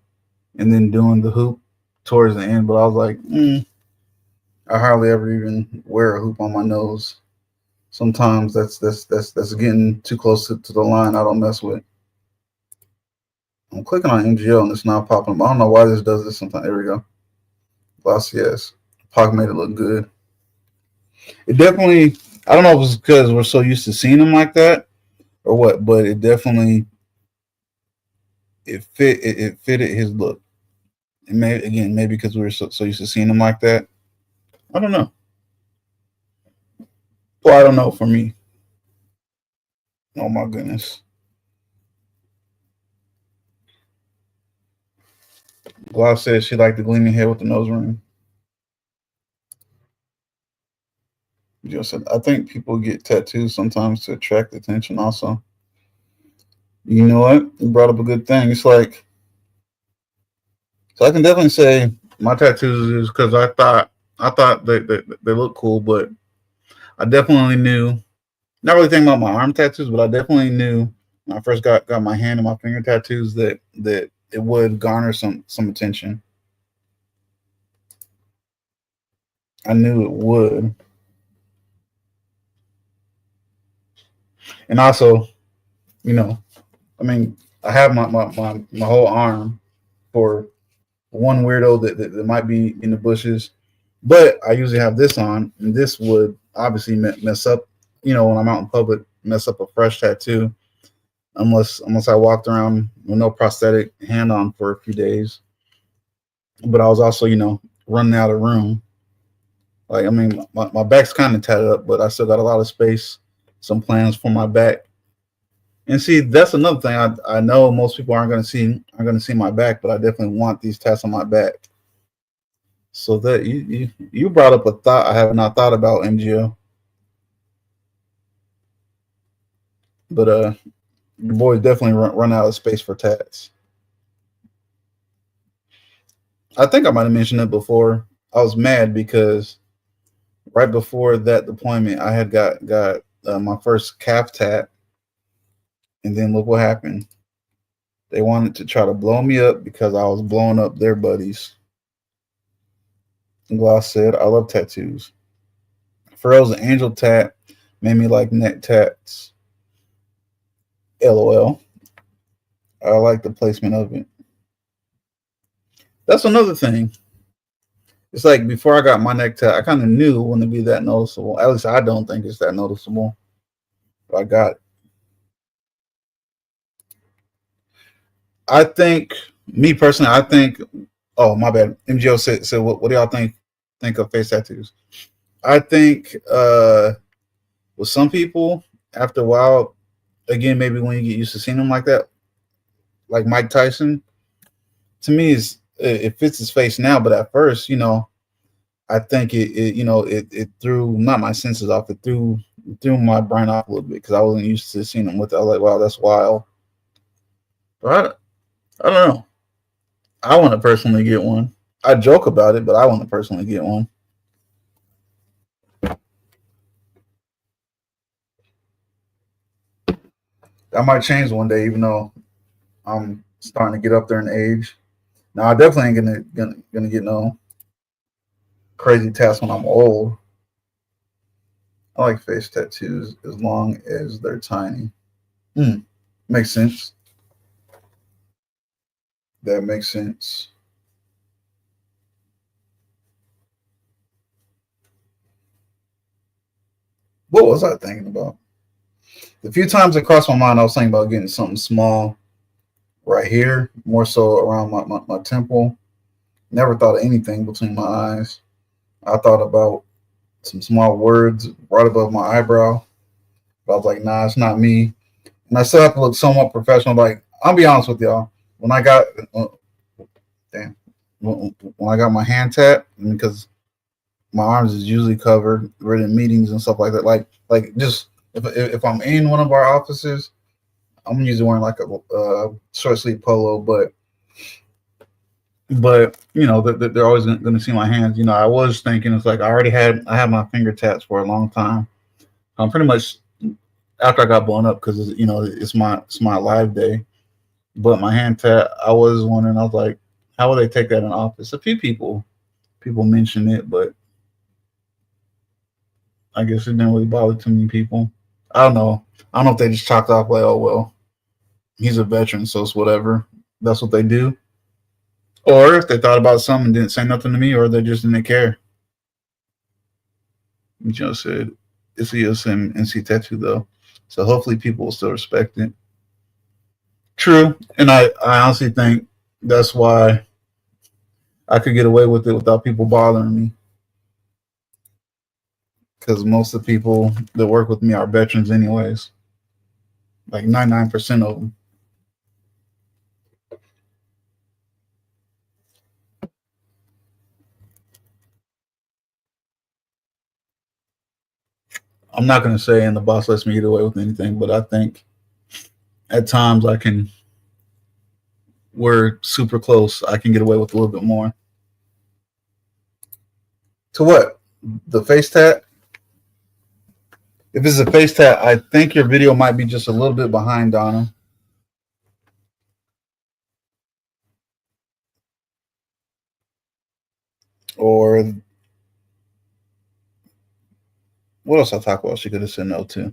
and then doing the hoop towards the end, but I was like, I hardly ever even wear a hoop on my nose. Sometimes that's getting too close to the line. I don't mess with. I'm clicking on MGO and it's not popping up. I don't know why this does this sometimes. There we go. Glossy, yes. Pac made it look good. It definitely, I don't know if it's because we're so used to seeing him like that or what, but it definitely it fitted his look. And maybe because we were so used to seeing him like that. I don't know. Well, I don't know for me. Oh my goodness. Gloss says she liked the gleaming head with the nose ring. Just said, I think people get tattoos sometimes to attract attention also. You know what? You brought up a good thing. It's like, so I can definitely say my tattoos is because I thought they look cool, but I definitely knew, not really thinking about my arm tattoos, but I definitely knew when I first got my hand and my finger tattoos that it would garner some attention. I knew it would. And also, you know, I mean, I have my whole arm for one weirdo that might be in the bushes, but I usually have this on, and this would obviously mess up, you know, when I'm out in public, mess up a fresh tattoo, unless I walked around with no prosthetic hand on for a few days. But I was also, you know, running out of room. Like, I mean, my back's kind of tatted up, but I still got a lot of space, some plans for my back. And see, that's another thing. I know most people aren't going to see my back, but I definitely want these tats on my back. So that you brought up a thought I have not thought about, MGO. But your boys definitely run out of space for tats. I think I might have mentioned it before. I was mad because right before that deployment, I had got my first calf tat. And then look what happened. They wanted to try to blow me up because I was blowing up their buddies. And Gloss said, I love tattoos. Pharrell's angel tat made me like neck tats. LOL. I like the placement of it. That's another thing. It's like before I got my neck tat, I kind of knew it wouldn't be that noticeable. At least I don't think it's that noticeable. But I got it. I think, me personally, I think, oh, my bad. MGO said what do y'all think of face tattoos? I think with some people, after a while, again, maybe when you get used to seeing them like that, like Mike Tyson, to me, it fits his face now. But at first, you know, I think it threw not my senses off. It threw my brain off a little bit because I wasn't used to seeing them with it. I was like, wow, that's wild. But I don't know. I want to personally get one. I joke about it, but I want to personally get one. That might change one day, even though I'm starting to get up there in age. Now, I definitely ain't gonna get no crazy tats when I'm old. I like face tattoos as long as they're tiny. Makes sense. That makes sense. What was I thinking about? The few times it crossed my mind, I was thinking about getting something small right here, more so around my temple. Never thought of anything between my eyes. I thought about some small words right above my eyebrow. But I was like, nah, it's not me. And I still have to look somewhat professional. Like, I'll be honest with y'all. When I got when I got my hand tat, because my arms is usually covered, we're in meetings and stuff like that. Like just if I'm in one of our offices, I'm usually wearing like a short sleeve polo. But But you know, they're always going to see my hands. You know, I was thinking it's like I had my finger tats for a long time. I'm pretty much after I got blown up because you know it's my live day. But my hand tat, I was wondering. I was like, how will they take that in office? A few people mention it, but I guess it didn't really bother too many people. I don't know. I don't know if they just chalked off like, oh well, he's a veteran, so it's whatever. That's what they do. Or if they thought about something and didn't say nothing to me, or they just didn't care. You just said it's a USMNC tattoo though, so hopefully people will still respect it. True, and I honestly think that's why I could get away with it without people bothering me. Because most of the people that work with me are veterans, anyways. Like 99% of them. I'm not going to say, and the boss lets me get away with anything, but I think at times we're super close. I can get away with a little bit more. To what? The face tat? If it's a face tat, I think your video might be just a little bit behind, Donna. Or what else I talk about? She could have said no to.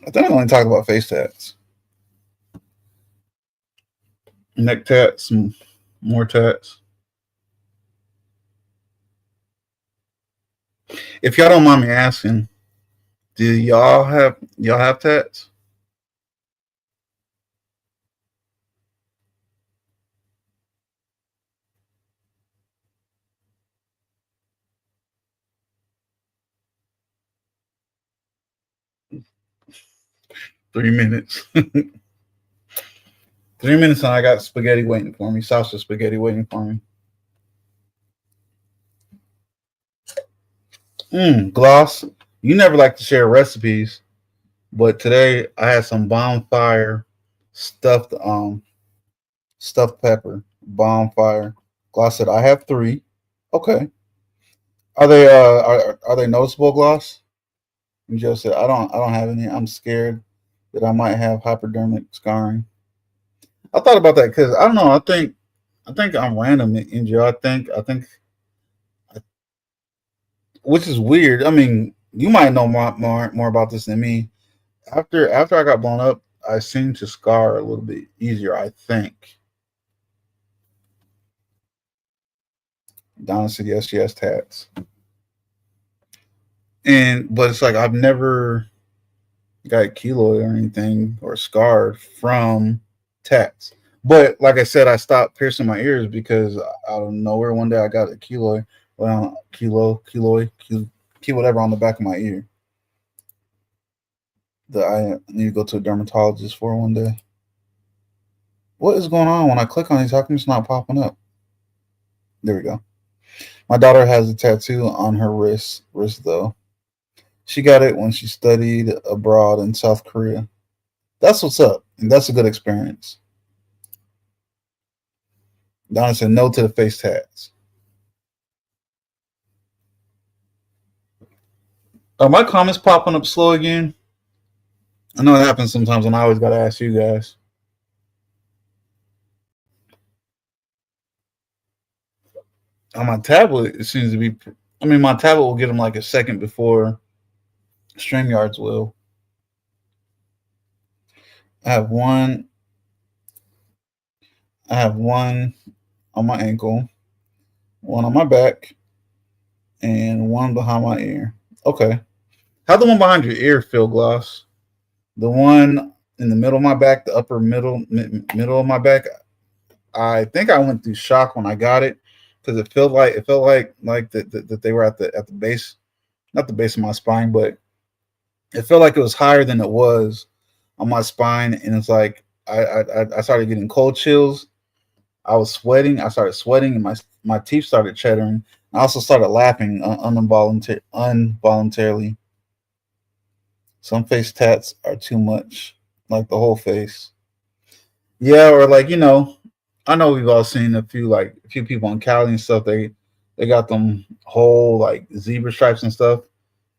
I think I only talk about face tats. Neck tats, more tats. If y'all don't mind me asking, do y'all have tats? Three minutes. 3 minutes and I got spaghetti waiting for me. Salsa spaghetti waiting for me. Gloss. You never like to share recipes, but today I had some bonfire stuffed pepper. Bonfire. Gloss said I have 3. Okay. Are they noticeable, Gloss? And Joe said I don't have any. I'm scared that I might have hypodermic scarring. I thought about that because I don't know. I think I'm random in jail. I think, which is weird. I mean, you might know more about this than me. After I got blown up, I seemed to scar a little bit easier. I think. Donna said yes, she has tats. But it's like I've never got keloid or anything or scarred from tats. But like I said, I stopped piercing my ears because out of nowhere one day I got a keloid, whatever on the back of my ear that I need to go to a dermatologist for one day. What is going on when I click on these? How come it's not popping up? There we go. My daughter has a tattoo on her wrist though. She got it when she studied abroad in South Korea. That's what's up, and that's a good experience. Donna said no to the face tats. Are my comments popping up slow again? I know it happens sometimes, and I always got to ask you guys. On my tablet, it seems to be. I mean, my tablet will get them like a second before StreamYards will. I have one on my ankle, one on my back, and one behind my ear. Okay. How'd the one behind your ear feel, Gloss? The one in the middle of my back, the upper middle of my back. I think I went through shock when I got it because it felt like that they were at the base, not the base of my spine, but it felt like it was higher than it was on my spine, and it's like I started getting cold chills. I was sweating. I started sweating, and my teeth started chattering. I also started laughing involuntarily. Some face tats are too much, like the whole face. Yeah, or like, I know we've all seen a few people in Cali and stuff. They got them whole like zebra stripes and stuff.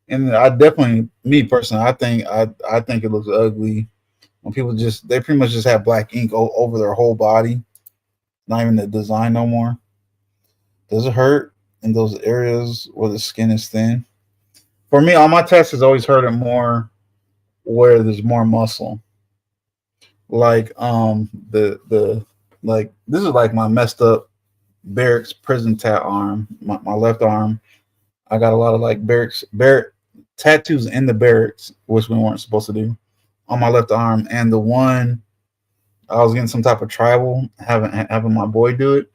And I definitely, me personally, I think it looks ugly when people they pretty much just have black ink over their whole body, not even the design no more. Does it hurt in those areas where the skin is thin? For me, on my tests has always hurt it more where there's more muscle. Like the like this is like my messed up barracks prison tat arm, my left arm. I got a lot of like barrack tattoos in the barracks, which we weren't supposed to do, on my left arm. And the one I was getting some type of tribal, having my boy do it.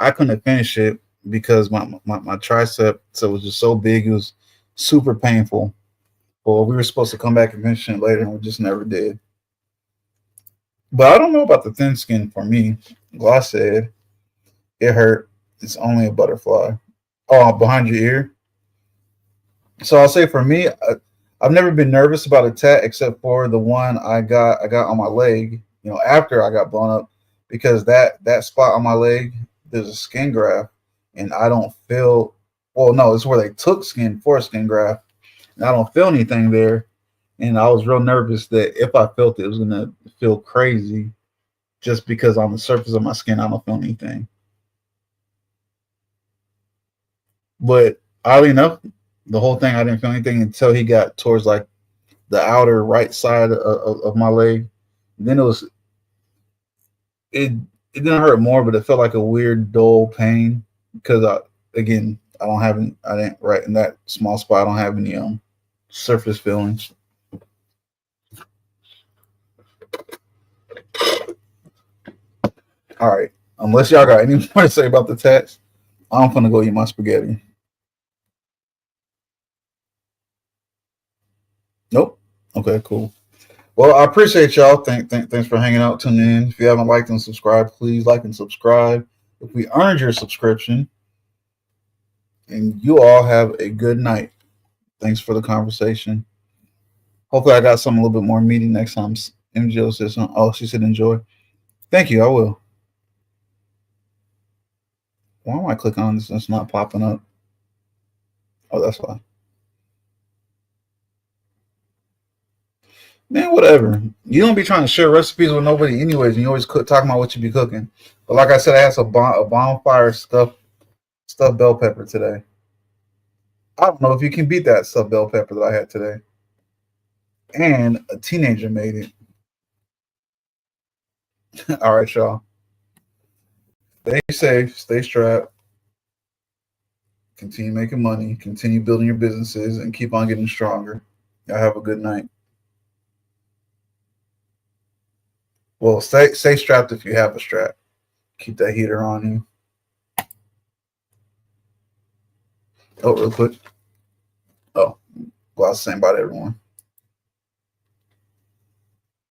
I couldn't finish it because my tricep so it was just so big. It was super painful. Well, we were supposed to come back and finish it later, and we just never did. But I don't know about the thin skin for me. Gloss said it hurt. It's only a butterfly. Oh, behind your ear. So I'll say for me, I've never been nervous about a tat except for the one I got on my leg. After I got blown up, because that spot on my leg, there's a skin graft, and I don't feel. Well, no, it's where they took skin for a skin graft, and I don't feel anything there. And I was real nervous that if I felt it was gonna feel crazy, just because on the surface of my skin I don't feel anything. But oddly enough, the whole thing I didn't feel anything until he got towards like the outer right side of my leg. Then it didn't hurt more, but it felt like a weird dull pain because I didn't right in that small spot. I don't have any surface feelings. All right. Unless y'all got any more to say about the tats, I'm gonna go eat my spaghetti. Nope. Okay, cool. Well, I appreciate y'all. Thanks for hanging out, tuning in. If you haven't liked and subscribed, please like and subscribe. If we earned your subscription, and you all have a good night. Thanks for the conversation. Hopefully, I got something a little bit more meaty next time. MGO says, "Oh, she said enjoy." Thank you. I will. Why am I clicking on this? It's not popping up. Oh, that's why. Man, whatever. You don't be trying to share recipes with nobody anyways, and you always talking about what you be cooking. But like I said, I had a bonfire stuffed bell pepper today. I don't know if you can beat that stuffed bell pepper that I had today. And a teenager made it. All right, y'all. Stay safe, stay strapped, continue making money, continue building your businesses, and keep on getting stronger. Y'all have a good night. Well, stay strapped if you have a strap. Keep that heater on you. Oh, real quick. Oh, well, I was saying bye to everyone.